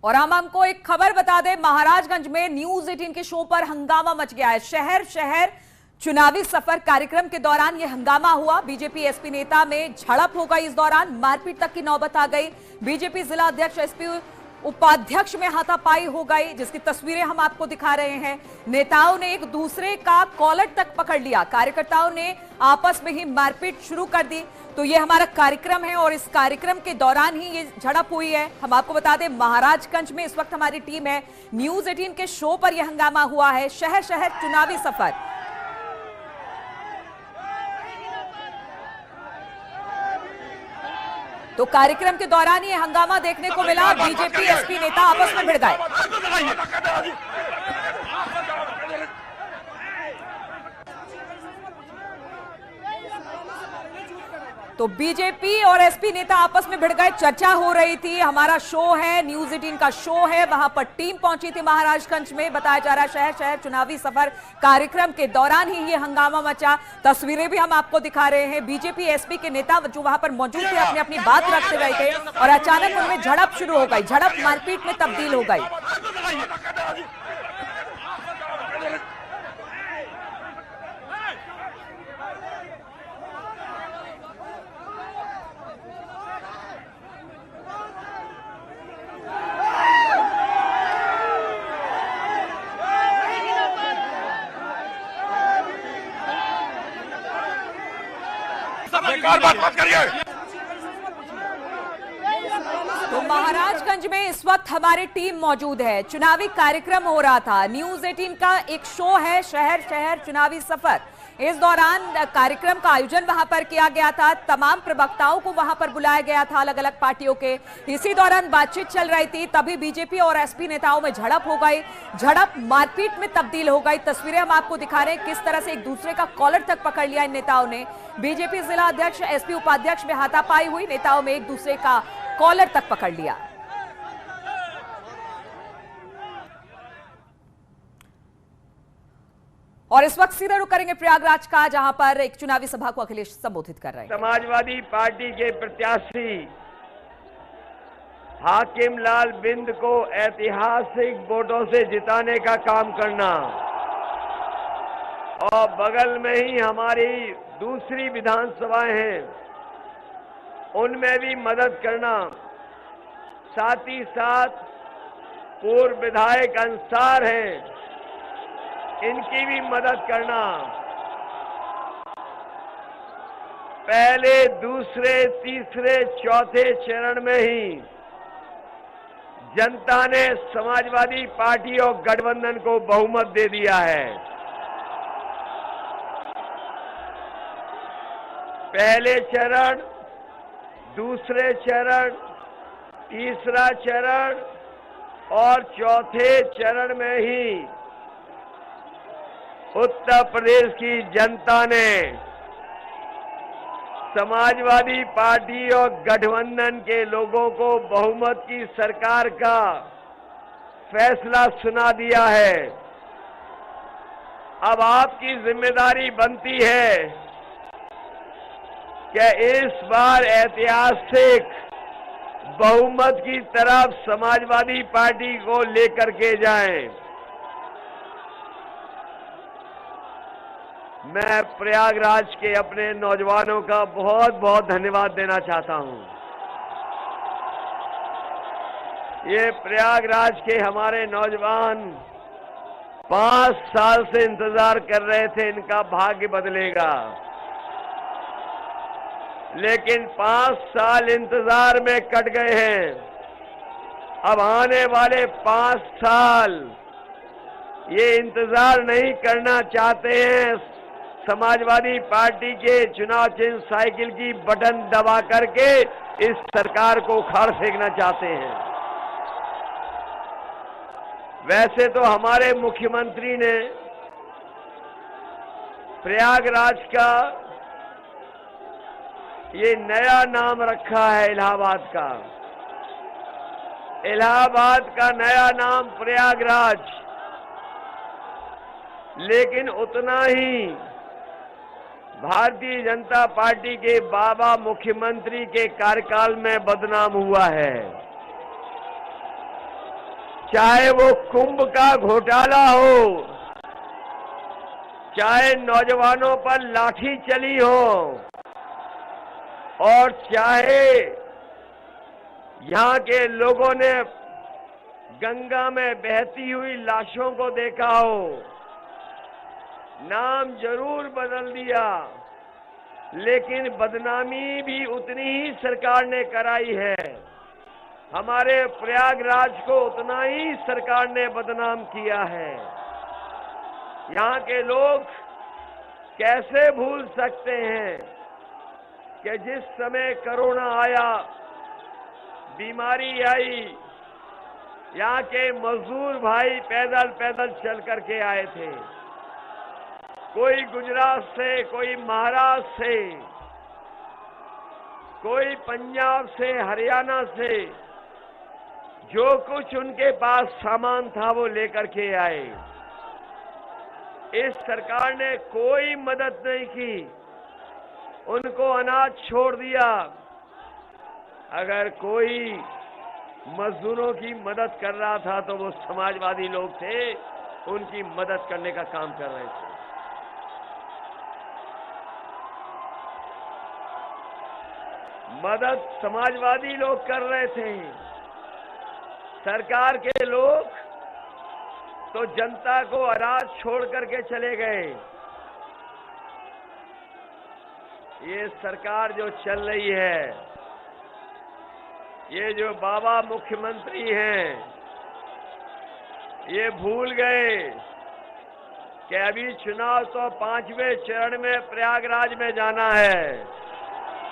और हम आपको एक खबर बता दें, महाराजगंज में न्यूज 18 के शो पर हंगामा मच गया है। शहर शहर चुनावी सफर कार्यक्रम के दौरान यह हंगामा हुआ। बीजेपी एसपी नेता में झड़प हो गई, इस दौरान मारपीट तक की नौबत आ गई। बीजेपी जिला अध्यक्ष एसपी उपाध्यक्ष में हाथापाई हो गई, जिसकी तस्वीरें हम आपको दिखा रहे हैं। नेताओं ने एक दूसरे का कॉलर तक पकड़ लिया, कार्यकर्ताओं ने आपस में ही मारपीट शुरू कर दी। तो ये हमारा कार्यक्रम है और इस कार्यक्रम के दौरान ही ये झड़प हुई है। हम आपको बता दें, महाराजगंज में इस वक्त हमारी टीम है। न्यूज 18 के शो पर यह हंगामा हुआ है। शहर शहर चुनावी सफर। तो कार्यक्रम के दौरान ये हंगामा देखने को मिला। बीजेपी एसपी नेता आपस में भिड़ गए। तो बीजेपी और एसपी नेता आपस में भिड़ गए, चर्चा हो रही थी। हमारा शो है, न्यूज 18 का शो है, वहां पर टीम पहुंची थी महाराजगंज में। बताया जा रहा है शहर शहर चुनावी सफर कार्यक्रम के दौरान ही ये हंगामा मचा। तस्वीरें भी हम आपको दिखा रहे हैं। बीजेपी एसपी के नेता जो वहां पर मौजूद थे अपनी अपनी बात रखते रहे थे और अचानक उनमें झड़प शुरू हो गई। झड़प मारपीट में तब्दील हो गई। बात मत करिए। तो महाराजगंज में इस वक्त हमारी टीम मौजूद है। चुनावी कार्यक्रम हो रहा था। न्यूज 18 का एक शो है, शहर शहर चुनावी सफर। इस दौरान कार्यक्रम का आयोजन वहां पर किया गया था। तमाम प्रवक्ताओं को वहां पर बुलाया गया था, अलग अलग पार्टियों के। इसी दौरान बातचीत चल रही थी, तभी बीजेपी और एसपी नेताओं में झड़प हो गई। झड़प मारपीट में तब्दील हो गई। तस्वीरें हम आपको दिखा रहे हैं किस तरह से एक दूसरे का कॉलर तक पकड़ लिया इन नेताओं ने। बीजेपी जिला अध्यक्ष एसपी उपाध्यक्ष में हाथापाई हुई। नेताओं में एक दूसरे का कॉलर तक पकड़ लिया। और इस वक्त सीधा रुख करेंगे प्रयागराज का, जहां पर एक चुनावी सभा को अखिलेश संबोधित कर रहे हैं। समाजवादी पार्टी के प्रत्याशी हाकिम लाल बिंद को ऐतिहासिक वोटों से जिताने का काम करना और बगल में ही हमारी दूसरी विधानसभाएं हैं, उनमें भी मदद करना। साथ ही साथ पूर्व विधायक अंसार हैं, इनकी भी मदद करना। पहले, दूसरे, तीसरे, चौथे चरण में ही जनता ने समाजवादी पार्टी और गठबंधन को बहुमत दे दिया है। पहले चरण, दूसरे चरण, तीसरा चरण और चौथे चरण में ही उत्तर प्रदेश की जनता ने समाजवादी पार्टी और गठबंधन के लोगों को बहुमत की सरकार का फैसला सुना दिया है। अब आपकी जिम्मेदारी बनती है कि इस बार ऐतिहासिक बहुमत की तरफ समाजवादी पार्टी को लेकर के जाएं। मैं प्रयागराज के अपने नौजवानों का बहुत बहुत धन्यवाद देना चाहता हूं। ये प्रयागराज के हमारे नौजवान 5 साल से इंतजार कर रहे थे, इनका भाग्य बदलेगा। लेकिन 5 साल इंतजार में कट गए हैं। अब आने वाले 5 साल ये इंतजार नहीं करना चाहते हैं। समाजवादी पार्टी के चुनाव चिन्ह साइकिल की बटन दबा करके इस सरकार को उखाड़ फेंकना चाहते हैं। वैसे तो हमारे मुख्यमंत्री ने प्रयागराज का ये नया नाम रखा है, इलाहाबाद का। इलाहाबाद का नया नाम प्रयागराज, लेकिन उतना ही भारतीय जनता पार्टी के बाबा मुख्यमंत्री के कार्यकाल में बदनाम हुआ है। चाहे वो कुंभ का घोटाला हो, चाहे नौजवानों पर लाठी चली हो, और चाहे यहां के लोगों ने गंगा में बहती हुई लाशों को देखा हो, नाम जरूर बदल दिया, लेकिन बदनामी भी उतनी ही सरकार ने कराई है। हमारे प्रयागराज को उतना ही सरकार ने बदनाम किया है। यहां के लोग कैसे भूल सकते हैं कि जिस समय कोरोना आया, बीमारी आई, यहां के मजदूर भाई पैदल पैदल चल करके आए थे। कोई गुजरात से, कोई महाराष्ट्र से, कोई पंजाब से, हरियाणा से, जो कुछ उनके पास सामान था वो लेकर के आए। इस सरकार ने कोई मदद नहीं की, उनको अनाज छोड़ दिया। अगर कोई मजदूरों की मदद कर रहा था तो वो समाजवादी लोग थे, उनकी मदद करने का काम कर रहे थे। मदद समाजवादी लोग कर रहे थे। सरकार के लोग तो जनता को अनाज छोड़ करके चले गए। ये सरकार जो चल रही है, ये जो बाबा मुख्यमंत्री हैं, ये भूल गए कि अभी चुनाव तो 5वें चरण में प्रयागराज में जाना है।